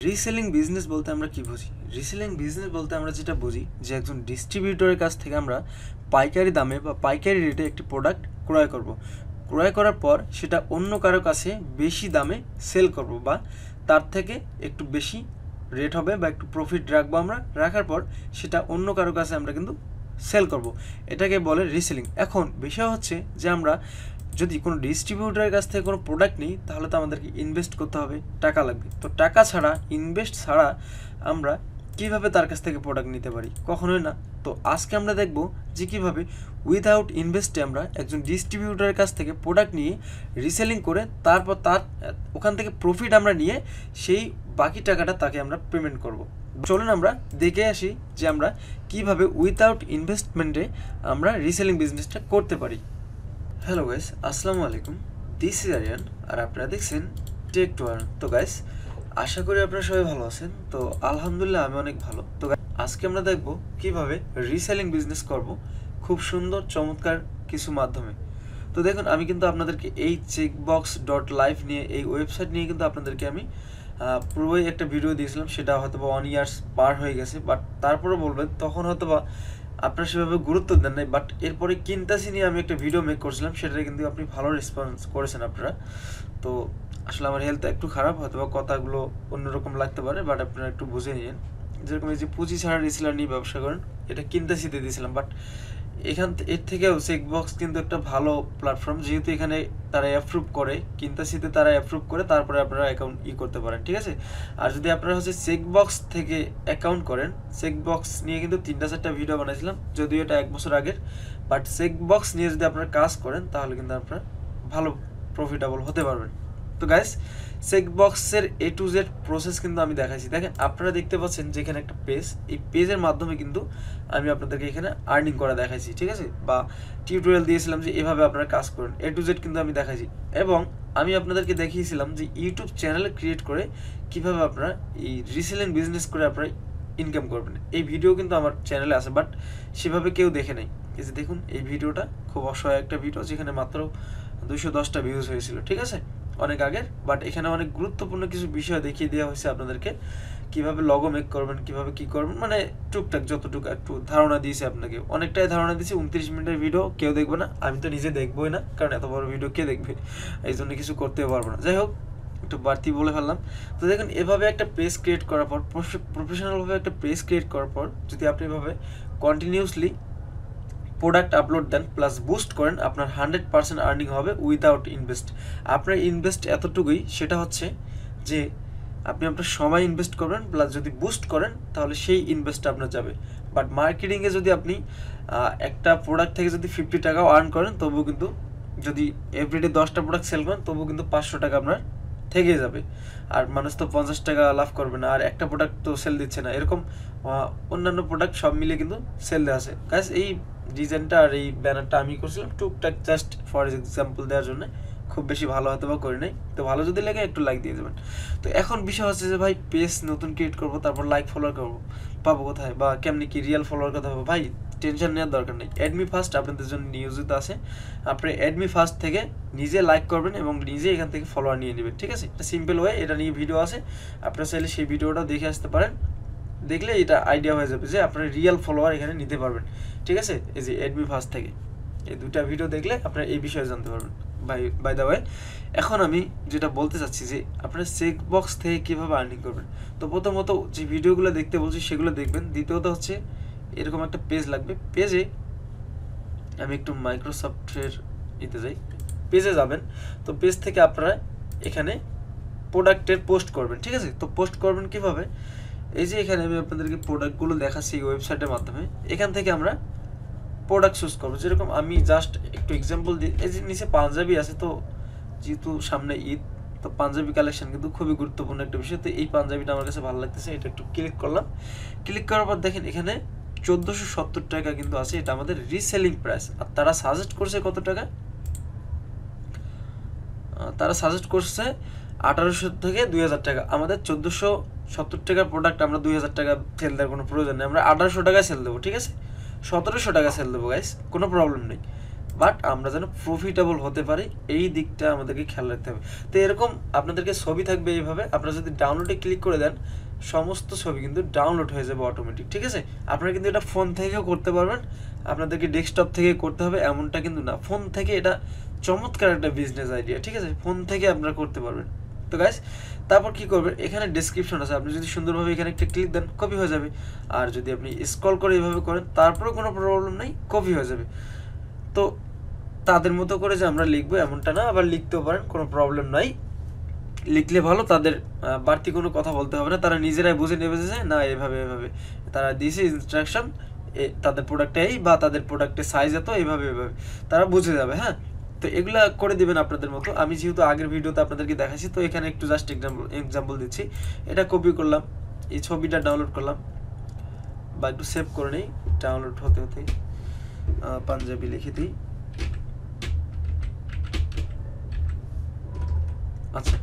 Reselling business বলতে আমরা কি বুঝি? রিসেলিং বিজনেস বলতে আমরা যেটা বুঝি যে একজন ডিস্ট্রিবিউটরের কাছ থেকে আমরা পাইকারি দামে বা পাইকারি রেটে একটি প্রোডাক্ট ক্রয় করব। ক্রয় করার পর সেটা অন্য কারো কাছে বেশি দামে সেল করব বা তার থেকে একটু বেশি রেট হবে বা একটু প্রফিট রাখবো আমরা। রাখার পর সেটা অন্য কারো কাছে আমরা কিন্তু সেল করব। এটাকে বলে রিসেলিং। এখন বিষয় হচ্ছে যে আমরা যদি কোনো ডিস্ট্রিবিউটরের কাছ থেকে কোনো প্রোডাক্ট নিই তাহলে তো আমাদেরকে ইনভেস্ট করতে হবে, টাকা লাগবে। তো টাকা ছাড়া, ইনভেস্ট ছাড়া আমরা কিভাবে তার কাছ থেকে প্রোডাক্ট নিতে পারি? কখনোই না। তো আজকে আমরা দেখব যে কীভাবে উইদাউট ইনভেস্টে আমরা একজন ডিস্ট্রিবিউটরের কাছ থেকে প্রোডাক্ট নিয়ে রিসেলিং করে তারপর তার ওখান থেকে প্রফিট আমরা নিয়ে সেই বাকি টাকাটা তাকে আমরা পেমেন্ট করব। চলুন আমরা দেখে আসি যে আমরা কিভাবে উইদাউট ইনভেস্টমেন্টে আমরা রিসেলিং বিজনেসটা করতে পারি। হ্যালো গাইস, আসসালামু আলাইকুম। দিস ইজ আরিয়ান আর আপনারা দেখছেন টেক টু আর্ন। তো গাইস, আশা করি আপনারা সবাই ভালো আছেন। তো আলহামদুলিল্লাহ আমি অনেক ভালো। তো আজকে আমরা দেখব কিভাবে রিসেলিং বিজনেস করব খুব সুন্দর চমৎকার কিছু মাধ্যমে। তো দেখুন, আমি কিন্তু আপনাদেরকে এই checkbox.live নিয়ে, এই ওয়েবসাইট নিয়ে কিন্তু আপনাদেরকে আমি পূর্বেই একটা ভিডিও দিয়েছিলাম। সেটা হয়তো বা 1 ইয়ার্স পার হয়ে গেছে, বাট তারপরে বলবেন তখন হয়তো বা আপনারা সেভাবে গুরুত্ব দেন নাই। বাট এরপরে কিনতাসি নিয়ে আমি একটা ভিডিও মেক করছিলাম, সেটাতে কিন্তু আপনি ভালো রেসপন্স করেছেন আপনারা। তো আসলে আমার হেলথ একটু খারাপ, হয়তো বা কথাগুলো অন্যরকম লাগতে পারে, বাট আপনারা একটু বুঝে নিন। যেরকম এই যে পুঁজি ছাড়া রিসেলার নিয়ে ব্যবসা করেন, এটা কিনতাসিতে দিয়েছিলাম। বাট এর থেকেও চেকবক্স কিন্তু একটা ভালো প্ল্যাটফর্ম, যেহেতু এখানে তারা অ্যাপ্রুভ করে, কিনতাসিতে তারা অ্যাপ্রুভ করে, তারপরে আপনারা অ্যাকাউন্ট করতে পারেন, ঠিক আছে। আর যদি আপনারা হচ্ছে চেকবক্স থেকে অ্যাকাউন্ট করেন, চেকবক্স নিয়ে কিন্তু 3-4টা ভিডিও বানাইছিলাম, যদিও এটা 1 বছর আগের। বাট চেকবক্স নিয়ে যদি আপনারা কাজ করেন তাহলে কিন্তু আপনারা ভালো প্রফিটেবল হতে পারবেন। তো গাইস, চেকবক্সের A to Z প্রসেস কিন্তু আমি দেখাইছি। দেখেন, আপনারা দেখতে পাচ্ছেন যে এখানে একটা পেজ, এই পেজের মাধ্যমে কিন্তু আমি আপনাদেরকে এখানে আর্নিং করা দেখাইছি, ঠিক আছে। বা টিউটোরিয়াল দিয়েছিলাম যে এভাবে আপনারা কাজ করেন, A to Z কিন্তু আমি দেখাইছি। এবং আমি আপনাদেরকে দেখিয়েছিলাম যে ইউটিউব চ্যানেল ক্রিয়েট করে কিভাবে আপনারা এই রিসেলিং বিজনেস করে আপনারা ইনকাম করবেন। এই ভিডিও কিন্তু আমার চ্যানেলে আছে, বাট সেভাবে কেউ দেখে নাই। এই যে দেখুন, এই ভিডিওটা খুব অসহায় একটা ভিডিও, যেখানে মাত্র 210টা ভিউজ হয়েছিল, ঠিক আছে, অনেক আগের। বাট এখানে অনেক গুরুত্বপূর্ণ কিছু বিষয় দেখিয়ে দেওয়া হয়েছে আপনাদেরকে, কিভাবে লগো মেক করবেন, কিভাবে কি করবেন, মানে টুকটাক যতটুকু একটু ধারণা দিয়েছে আপনাকে। অনেকটাই ধারণা দিয়েছে। 29 মিনিটের ভিডিও কেউ দেখবে না, আমি তো নিজে দেখবোই না, কারণ এত বড় ভিডিও কে দেখবে, এই জন্য কিছু করতে পারবো না। যাই হোক, একটু বাড়তি বলে ফেললাম। তো দেখুন, এভাবে একটা পেজ ক্রিয়েট করার পর, প্রফেশনালভাবে একটা পেজ ক্রিয়েট করার পর যদি আপনি এভাবে কন্টিনিউসলি প্রোডাক্ট আপলোড দেন প্লাস বুস্ট করেন, আপনার 100% আর্নিং হবে উইদাউট ইনভেস্ট। আপনার ইনভেস্ট এতটুকুই, সেটা হচ্ছে যে আপনি আপনার সময় ইনভেস্ট করবেন, প্লাস যদি বুস্ট করেন তাহলে সেই ইনভেস্টটা আপনার যাবে। বাট মার্কেটিংয়ে যদি আপনি একটা প্রোডাক্ট থেকে যদি 50 টাকাও আর্ন করেন, তবুও কিন্তু, যদি এভরিডে 10টা প্রোডাক্ট সেল করেন, তবুও কিন্তু 500 টাকা আপনার থেকে যাবে। আর মানুষ তো 50 টাকা লাভ করবে না, আর একটা প্রোডাক্ট তো সেল দিচ্ছে না। এরকম অন্যান্য প্রোডাক্ট সব মিলিয়ে কিন্তু সেল দেওয়া আছে। গাইস, এই ডিজাইনটা আর এই ব্যানারটা আমি করছিলাম টুকটাক, জাস্ট ফর এক্সাম্পল দেওয়ার জন্য, খুব বেশি ভালো হয়তো বা করি নাই। তো ভালো যদি লাগে একটু লাইক দিয়ে দেবেন। তো এখন বিষয় হচ্ছে যে ভাই, পেজ নতুন ক্রিয়েট করবো, তারপর লাইক ফলোয়ার করবো, পাবো কোথায় বা কেমনি কি রিয়েল ফলোয়ার কথা হবে? ভাই, টেনশন নেওয়ার দরকার নেই। অ্যাডমি ফার্স্ট আপনাদের জন্য নিয়োজিত আছে। আপনি অ্যাডমি ফার্স্ট থেকে নিজে লাইক করবেন এবং নিজে এখান থেকে ফলোয়ার নিয়ে নেবেন, ঠিক আছে। এটা সিম্পল ওয়ে, এটা নিয়ে ভিডিও আছে, আপনারা চাইলে সেই ভিডিওটা দেখে আসতে পারেন। দেখলে এটা আইডিয়া হয়ে যাবে যে আপনারা রিয়েল ফলোয়ার এখানে নিতে পারবেন, ঠিক আছে। এই যে অ্যাডমি ফার্স্ট থেকে এই 2টা ভিডিও দেখলে আপনারা এই বিষয়ে জানতে পারবেন। বাই দ্য ওয়ে, এখন আমি যেটা বলতে চাচ্ছি যে আপনারা চেকবক্স থেকে কীভাবে আর্নিং করবেন। তো প্রথমত যে ভিডিওগুলো দেখতে বলছি সেগুলো দেখবেন। দ্বিতীয়ত হচ্ছে এরকম একটা পেজ লাগবে। পেজে আমি একটু মাইক্রোসফটের যাই, পেজে যাবেন। তো পেজ থেকে আপনারা এখানে প্রোডাক্টের পোস্ট করবেন, ঠিক আছে। তো পোস্ট করবেন কিভাবে? এই যে এখানে আমি আপনাদেরকে প্রোডাক্টগুলো দেখাচ্ছি এই ওয়েবসাইটের মাধ্যমে। এখান থেকে আমরা প্রোডাক্ট চুজ করবো। যেরকম আমি জাস্ট একটু এক্সাম্পল দিই, এই যে নিচে পাঞ্জাবি আছে, তো যেহেতু সামনে ঈদ, তো পাঞ্জাবি কালেকশন কিন্তু খুবই গুরুত্বপূর্ণ একটা বিষয়। তো এই পাঞ্জাবিটা আমার কাছে ভালো লাগতেছে, এটা একটু ক্লিক করলাম। ক্লিক করার পর দেখেন এখানে 1470 টাকা কিন্তু আছে, এটা আমাদের রিসেলিং প্রাইস। আর তারা সাজেস্ট করছে কত টাকা? তারা সাজেস্ট করছে 1800 থেকে 2000 টাকা। আমাদের 1470 টাকার প্রোডাক্ট আমরা 2000 টাকা সেল দেওয়ার কোনো প্রয়োজন নেই, আমরা 1800 টাকায় সেল দেবো, ঠিক আছে। 1700 টাকা সেল দেবো গাইস, কোনো প্রবলেম নেই। বাট আমরা যেন প্রফিটেবল হতে পারি এই দিকটা আমাদেরকে খেয়াল রাখতে হবে। তো এরকম আপনাদেরকে ছবি থাকবে এইভাবে, আপনারা যদি ডাউনলোডে ক্লিক করে দেন সমস্ত ছবি কিন্তু ডাউনলোড হয়ে যাবে অটোমেটিক, ঠিক আছে। আপনারা কিন্তু এটা ফোন থেকেও করতে পারবেন, আপনাদেরকে ডেস্কটপ থেকে করতে হবে এমনটা কিন্তু না। ফোন থেকে এটা চমৎকার একটা বিজনেস আইডিয়া, ঠিক আছে, ফোন থেকে আপনারা করতে পারবেন। তো গাইস তারপর কি করবেন, এখানে ডেসক্রিপশন আছে, আপনি যদি সুন্দরভাবে এখানে একটা ক্লিক দেন কপি হয়ে যাবে। আর যদি আপনি স্ক্রল করে এইভাবে করেন তারপরেও কোনো প্রবলেম নেই, কপি হয়ে যাবে। তো তাদের মতো করে যে আমরা লিখবো এমনটা না, আবার লিখতেও পারেন, কোনো প্রবলেম নাই, লিখলে ভালো। তাদের বাড়তি কোনো কথা বলতে হবে না, তারা নিজেরাই বুঝে নেবে যে না এভাবে এভাবে তারা দিয়েছে ইনস্ট্রাকশন, তাদের প্রোডাক্টে এই বা তাদের প্রোডাক্টের সাইজ এত, এইভাবে এভাবে তারা বুঝে যাবে। হ্যাঁ, তো এগুলা করে দিবেন আপনাদের মতো। আমি যেহেতু আগের ভিডিওতে আপনাদেরকে দেখাচ্ছি, তো এখানে একটু জাস্ট এক্সাম্পল দিচ্ছি। এটা কপি করলাম, এই ছবিটা ডাউনলোড করলাম, বা একটু সেভ করে নিই, ডাউনলোড হতে হতে পাঞ্জাবি লিখে দিই। আচ্ছা,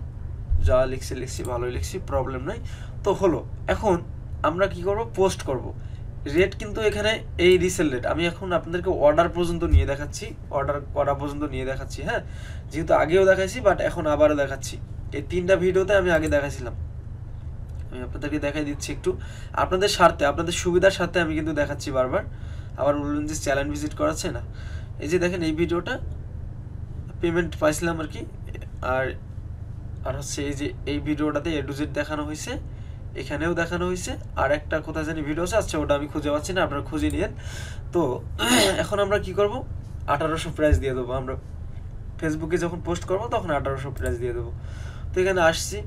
যা লিখছি ভালোই লিখছি, প্রবলেম নাই। তো হলো, এখন আমরা কি করব, পোস্ট করব। রেট কিন্তু এখানে এই রিসেল রেট, আমি এখন আপনাদেরকে অর্ডার পর্যন্ত নিয়ে দেখাচ্ছি, অর্ডার করা পর্যন্ত নিয়ে দেখাচ্ছি। হ্যাঁ, যেহেতু আগেও দেখাইছি বাট এখন আবারও দেখাচ্ছি, এই 3টা ভিডিওতে আমি আগে দেখাইছিলাম, আমি আপনাদেরকে দেখাই দিচ্ছি একটু আপনাদের স্বার্থে, আপনাদের সুবিধার সাথে আমি কিন্তু দেখাচ্ছি বারবার। আবার বললেন যে চ্যানেল ভিজিট করাচ্ছে না, এই যে দেখেন এই ভিডিওটা পেমেন্ট পাইছিলাম আর কি। আর আর হচ্ছে এই যে এই ভিডিওটাতে A to Z দেখানো হয়েছে, এখানেও দেখানো হয়েছে, আর একটা কোথায় জানি ভিডিও আছে, আচ্ছা ওটা আমি খুঁজে পাচ্ছি না, আপনারা খুঁজে নিয়েন। তো এখন আমরা কি করব, 1800 প্রাইস দিয়ে দেবো। আমরা ফেসবুকে যখন পোস্ট করব তখন 1800 প্রাইস দিয়ে দেবো। তো এখানে আসছি,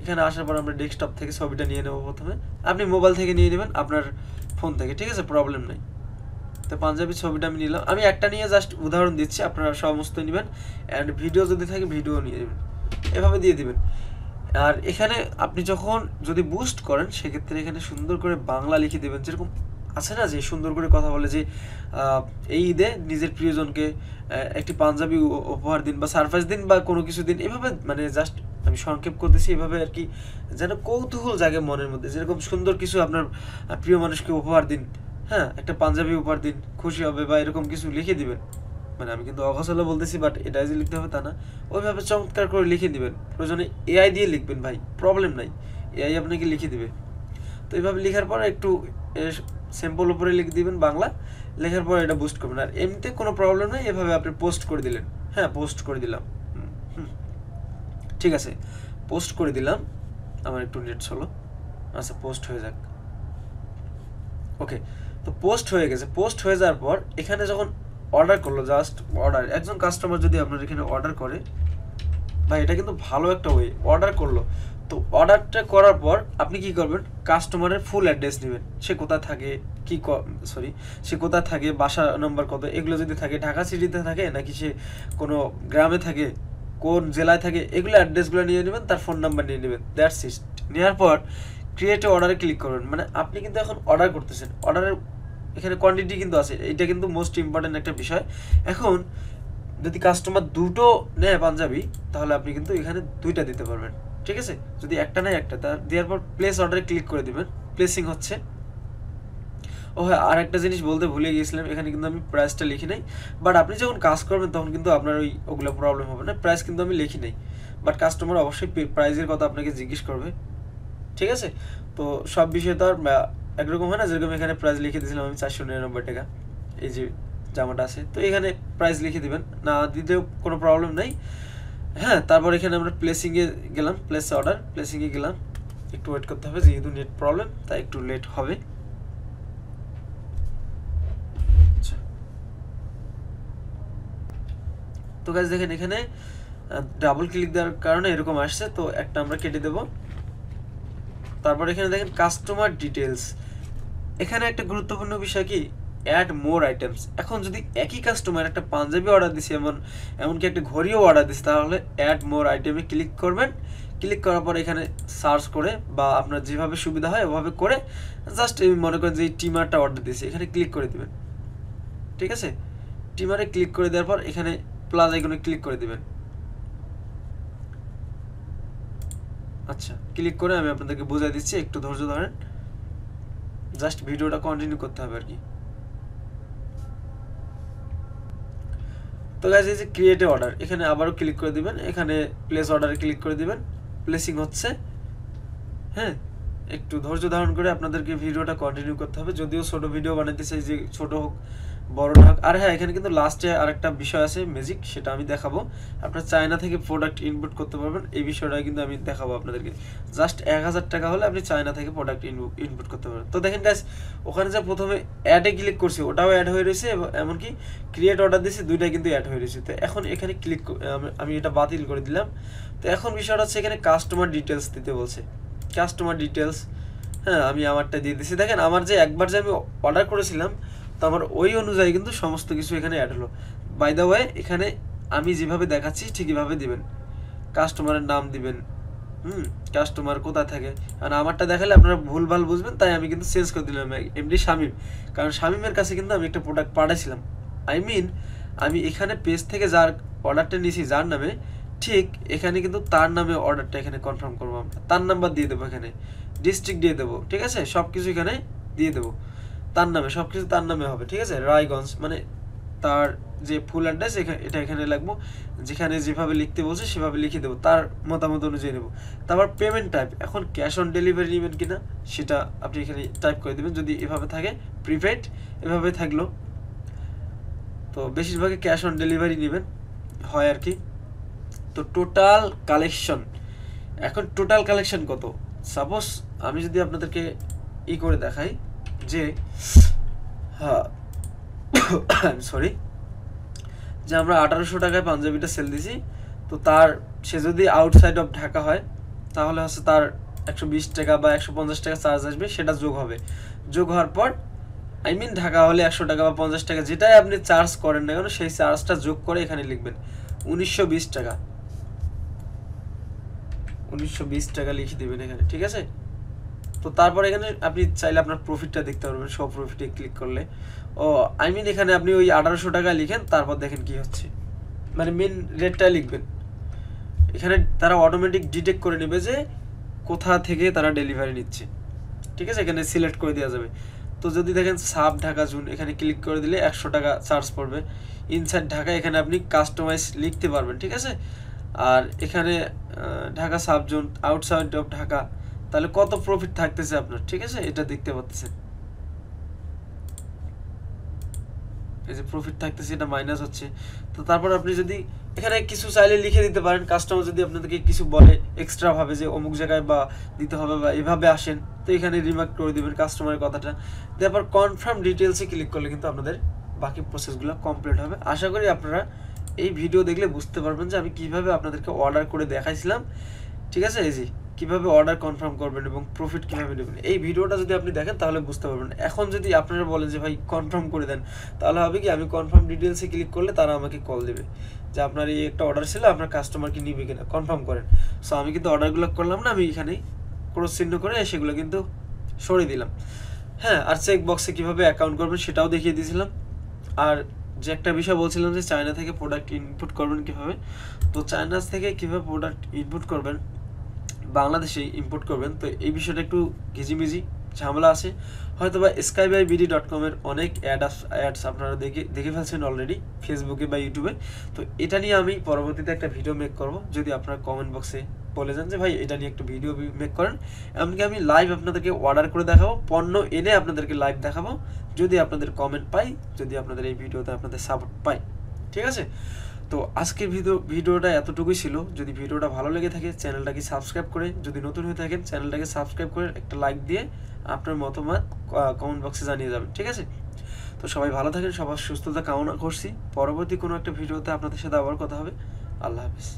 এখানে আসার পর আমরা ডেস্কটপ থেকে ছবিটা নিয়ে নেবো প্রথমে, আপনি মোবাইল থেকে নিয়ে নেবেন আপনার ফোন থেকে, ঠিক আছে, প্রবলেম নেই। তো পাঞ্জাবি ছবিটা আমি নিলাম, আমি একটা নিয়ে জাস্ট উদাহরণ দিচ্ছি, আপনারা সমস্ত নেবেন, অ্যান্ড ভিডিও যদি থাকে ভিডিও নিয়ে নেবেন, এভাবে দিয়ে দিবেন। আর এখানে আপনি যখন যদি বুস্ট করেন সেক্ষেত্রে এখানে সুন্দর করে বাংলা লিখে দেবেন, যেরকম আছে না যে সুন্দর করে কথা বলে যে এই ঈদে নিজের প্রিয়জনকে একটি পাঞ্জাবি উপহার দিন বা সারপ্রাইজ দিন বা কোনো কিছু দিন, এভাবে মানে জাস্ট আমি সংক্ষেপ করতেছি এভাবে আর কি, যেন কৌতূহল জাগে মনের মধ্যে, যেরকম সুন্দর কিছু আপনার প্রিয় মানুষকে উপহার দিন, হ্যাঁ একটা পাঞ্জাবি উপহার দিন, খুশি হবে বা এরকম কিছু লিখে দিবেন। মানে আমি কিন্তু অগোছালো বলতেছি বাট এটাই যে লিখতে হবে তা না, ওইভাবে চমৎকার করে লিখে দিবেন। প্রয়োজনে এআই দিয়ে লিখবেন ভাই, প্রবলেম নাই, এআই আপনাকে লিখে দিবে। তো এইভাবে লেখার পর একটু সিম্পল উপরে লিখে দিবেন বাংলা, লেখার পর এটা বুস্ট করবেন। আর এমনিতে কোনো প্রবলেম নেই, এভাবে আপনি পোস্ট করে দিলেন। হ্যাঁ, পোস্ট করে দিলাম, ঠিক আছে, পোস্ট করে দিলাম। আমার একটু নেট চলো, আচ্ছা পোস্ট হয়ে যাক। ওকে, তো পোস্ট হয়ে গেছে। পোস্ট হয়ে যাওয়ার পর এখানে যখন অর্ডার করলো, জাস্ট অর্ডার, একজন কাস্টমার যদি আপনার এখানে অর্ডার করে, ভাই এটা কিন্তু ভালো একটা ওয়ে, অর্ডার করলো, তো অর্ডারটা করার পর আপনি কি করবেন, কাস্টমারের ফুল অ্যাড্রেস নেবেন, সে কোথায় থাকে, কি সে কোথায় থাকে, বাসা নম্বর কত, এগুলো যদি থাকে, ঢাকা সিটিতে থাকে নাকি সে কোনো গ্রামে থাকে, কোন জেলায় থাকে, এগুলো অ্যাড্রেসগুলো নিয়ে নেবেন, তার ফোন নাম্বার নিয়ে নেবেন, দ্যাটস ইট। নেওয়ার পর ক্রিয়েট অর্ডারে ক্লিক করবেন। মানে আপনি কিন্তু এখন অর্ডার করতেছেন, অর্ডারের এখানে কোয়ান্টিটি কিন্তু আছে, এটা কিন্তু মোস্ট ইম্পর্টেন্ট একটা বিষয়। এখন যদি কাস্টমার দুটো নেয় পাঞ্জাবি, তাহলে আপনি কিন্তু এখানে 2টা দিতে পারবেন, ঠিক আছে। যদি একটা নেয় একটা, তার দেওয়ার পর প্লেস অর্ডারে ক্লিক করে দিবেন, প্লেসিং হচ্ছে। ও হ্যাঁ, আর একটা জিনিস বলতে ভুলে গিয়েছিলাম, এখানে কিন্তু আমি প্রাইসটা লিখি নাই, বাট আপনি যখন কাজ করবেন তখন কিন্তু আপনার ওগুলো প্রবলেম হবে না, প্রাইস কিন্তু আমি লিখি নাই, বাট কাস্টমার অবশ্যই প্রাইসের কথা আপনাকে জিজ্ঞেস করবে, ঠিক আছে। তো সব বিষয়ে তো আর একরকম হয় না, যেরকম এখানে প্রাইস লিখে দিয়েছিলাম আমি 499 টাকা, এই যে জামাটা আছে, তো এখানে প্রাইস লিখে দিবেন, না দিতেও কোনো প্রবলেম নাই। হ্যাঁ, তারপর এখানে আমরা প্লেসিংয়ে গেলাম, প্লেস অর্ডার, প্লেসিংয়ে গেলাম, একটু ওয়েট করতে হবে যেহেতু নেট প্রবলেম, তাই একটু লেট হবে। আচ্ছা, তো গাইস দেখেন এখানে ডাবল ক্লিক দেওয়ার কারণে এরকম আসছে, তো একটা আমরা কেটে দেব। তারপর এখানে দেখেন কাস্টমার ডিটেলস, এখানে একটা গুরুত্বপূর্ণ বিষয় কি, অ্যাড মোর আইটেমস। এখন যদি একই কাস্টমার একটা পাঞ্জাবি অর্ডার দিছে, এমনকি একটা ঘড়িও অর্ডার দিছে, তাহলে অ্যাড মোর আইটেমে ক্লিক করবেন। ক্লিক করার পর এখানে সার্চ করে বা আপনার যেভাবে সুবিধা হয় ওভাবে করে জাস্ট মনে করেন যে এই টিমারটা অর্ডার দিয়েছে, এখানে ক্লিক করে দিবেন, ঠিক আছে। টিমারে ক্লিক করে দেওয়ার পর এখানে প্লাস আইকনে ক্লিক করে দিবেন। আচ্ছা, ক্লিক করে আমি আপনাদেরকে বুঝিয়ে দিচ্ছি, একটু ধৈর্য ধরেন, জাস্ট ভিডিওটা কন্টিনিউ করতে হবে আর কি। তো গাইস এই যে ক্রিয়েট এ অর্ডার, এখানে আবারও ক্লিক করে দিবেন, এখানে প্লেস অর্ডারে ক্লিক করে দিবেন, প্লেসিং হচ্ছে। হ্যাঁ, একটু ধৈর্য ধারণ করে আপনাদেরকে ভিডিওটা কন্টিনিউ করতে হবে, যদিও ছোট ভিডিও বানাতে চাই, যে ছোট হোক বড় না হোক। আর হ্যাঁ, এখানে কিন্তু লাস্টে আরেকটা বিষয় আছে ম্যাজিক, সেটা আমি দেখাবো। আপনার চায়না থেকে প্রোডাক্ট ইনপুট করতে পারবেন, এই বিষয়টা কিন্তু আমি দেখাবো আপনাদেরকে। জাস্ট 1000 টাকা হলে আপনি চায়না থেকে প্রোডাক্ট ইনপুট করতে পারবেন। তো দেখেন গাইস, ওখানে যে প্রথমে অ্যাডে ক্লিক করছি ওটাও অ্যাড হয়ে রয়েছে, এমনকি ক্রিয়েট অর্ডার দিয়েছি দুইটাই কিন্তু অ্যাড হয়ে রয়েছে। তো এখন এখানে ক্লিক আমি এটা বাতিল করে দিলাম। তো এখন বিষয়টা হচ্ছে এখানে কাস্টমার ডিটেলস দিতে বলছে, কাস্টমার ডিটেলস। হ্যাঁ, আমি আমারটা দিয়ে দিচ্ছি। দেখেন আমার যে একবার যে আমি অর্ডার করেছিলাম, তো আমার ওই অনুযায়ী কিন্তু সমস্ত কিছু এখানে অ্যাড হলো। বাই দ্য ওয়ে, এখানে আমি যেভাবে দেখাচ্ছি ঠিক এভাবে দিবেন, কাস্টমারের নাম দিবেন, কাস্টমার কোথায় থাকে। কারণ আমারটা দেখালে আপনারা ভুলভাল বুঝবেন, তাই আমি কিন্তু চেঞ্জ করে দিলাম এমডি শামীম। কারণ শামীমের কাছে কিন্তু আমি একটা প্রোডাক্ট পাঠাইছিলাম, আমি এখানে পেজ থেকে যার অর্ডারটা নিয়েছি যার নামে, ঠিক এখানে কিন্তু তার নামে অর্ডারটা এখানে কনফার্ম করবো আমরা। তার নাম্বার দিয়ে দেবো, এখানে ডিস্ট্রিক্ট দিয়ে দেবো, ঠিক আছে, সব কিছু এখানে দিয়ে দেবো তার নামে, সব কিছু তার নামে হবে, ঠিক আছে। রায়গঞ্জ মানে তার যে ফুল অ্যাড্রেস এটা এখানে লাগবো, যেখানে যেভাবে লিখতে বলছে সেভাবে লিখে দেবো, তার মতামত অনুযায়ী নেবো। তারপর পেমেন্ট টাইপ, এখন ক্যাশ অন ডেলিভারি নেবেন কিনা সেটা আপনি এখানে টাইপ করে দেবেন। যদি এভাবে থাকে প্রিপেড, এভাবে থাকলো, তো বেশিরভাগই ক্যাশ অন ডেলিভারি নেবেন হয় আর কি। তো টোটাল কালেকশন, এখন টোটাল কালেকশন কত, সাপোজ আমি যদি আপনাদেরকে করে দেখাই যে, হ্যাঁ সরি, যে আমরা 1800 টাকায় পাঞ্জাবিটা সেল দিছি, তো তার সে যদি আউটসাইড অফ ঢাকা হয় তাহলে হচ্ছে তার 120 টাকা বা 150 টাকা চার্জ আসবে, সেটা যোগ হবে। যোগ হওয়ার পর ঢাকা হলে 100 টাকা বা 50 টাকা যেটাই আপনি চার্জ করেন না কেন, সেই চার্জটা যোগ করে এখানে লিখবেন 1920 টাকা, 1920 টাকা লিখে দেবেন এখানে, ঠিক আছে। তো তারপর এখানে আপনি চাইলে আপনার প্রফিটটা দেখতে পারবেন, সব প্রফিটে ক্লিক করলে। এখানে আপনি ওই 1800 টাকা লিখেন, তারপর দেখেন কি হচ্ছে, মানে মেন রেটটা লিখবেন। এখানে তারা অটোমেটিক ডিটেক্ট করে নেবে যে কোথা থেকে তারা ডেলিভারি নিচ্ছে, ঠিক আছে, এখানে সিলেক্ট করে দেওয়া যাবে। তো যদি দেখেন সাব ঢাকা জোন, এখানে ক্লিক করে দিলে 100 টাকা চার্জ পড়বে। ইনসাইড ঢাকা, এখানে আপনি কাস্টমাইজ লিখতে পারবেন, ঠিক আছে। আর এখানে Dhaka sub zone, outside of Dhaka, তাহলে কত প্রফিট থাকতেছে আপনার, ঠিক আছে, এটা দেখতে পাচ্ছেন। এই যে প্রফিট থাকতেছে, এটা মাইনাস হচ্ছে। তো তারপর আপনি যদি এখানে কিছু চাইলে লিখে দিতে পারেন, কাস্টমার যদি আপনাদেরকে কিছু বলে এক্সট্রা ভাবে যে অমুক জায়গায় বা দিতে হবে বা এভাবে আসেন, তো এখানে রিমার্ক করে দিবেন কাস্টমারের কথাটা। তারপর কনফার্ম ডিটেলসে ক্লিক করলে কিন্তু আপনাদের বাকি প্রসেসগুলো কমপ্লিট হবে। আশা করি আপনারা এই ভিডিও দেখলে বুঝতে পারবেন যে আমি কিভাবে আপনাদেরকে অর্ডার করে দেখাইছিলাম, ঠিক আছে। এই যে কিভাবে অর্ডার কনফার্ম করবেন এবং প্রফিট কিভাবে নেবেন, এই ভিডিওটা যদি আপনি দেখেন তাহলে বুঝতে পারবেন। এখন যদি আপনারা বলেন যে ভাই কনফার্ম করে দেন, তাহলে হবে কি, আমি কনফার্ম ডিটেলসে ক্লিক করলে তারা আমাকে কল দেবে যে আপনার এই একটা অর্ডার ছিল, আপনার কাস্টমার কি নিবে কিনা, কনফার্ম করেন। সো আমি কিন্তু অর্ডারগুলো করলাম না, আমি এখানে ক্রস চিহ্ন করে সেগুলো কিন্তু সরিয়ে দিলাম। হ্যাঁ, আর চেক বক্সে কীভাবে অ্যাকাউন্ট করবেন সেটাও দেখিয়ে দিয়েছিলাম। আর যে একটা বিষয় বলছিলাম যে চায়না থেকে প্রোডাক্ট ইনপুট করবেন কীভাবে, তো চায়না থেকে কীভাবে প্রোডাক্ট ইনপুট করবেন, বাংলাদেশে ইম্পোর্ট করবেন, তো এই বিষয়টা একটু ঘিজিমিজি ঝামেলা আছে। হয়তো বা skybybd.com এর অনেক অ্যাডস আপনারা দেখে ফেলছেন অলরেডি ফেসবুকে বা ইউটিউবে। তো এটা নিয়ে আমি পরবর্তীতে একটা ভিডিও মেক করব, যদি আপনারা কমেন্ট বক্সে বলে যান যে ভাই এটা নিয়ে একটু ভিডিও মেক করেন। এমনকি আমি লাইভ আপনাদেরকে অর্ডার করে দেখাবো, পণ্য এনে আপনাদেরকে লাইভ দেখাবো, যদি আপনাদের কমেন্ট পাই, যদি আপনাদের এই ভিডিওতে আপনাদের সাপোর্ট পাই, ঠিক আছে। তো আজকের ভিডিওটা এতটুকুই ছিল। যদি ভিডিওটা ভালো লেগে থাকে চ্যানেলটাকে সাবস্ক্রাইব করে, যদি নতুন হয়ে থাকেন চ্যানেলটাকে সাবস্ক্রাইব করে একটা লাইক দিয়ে আপনার মতামত কমেন্ট বক্সে জানিয়ে যাবেন, ঠিক আছে। তো সবাই ভালো থাকেন, সবার সুস্থতা কামনা করছি। পরবর্তী কোনো একটা ভিডিওতে আপনাদের সাথে আবার কথা হবে। আল্লাহ হাফিজ।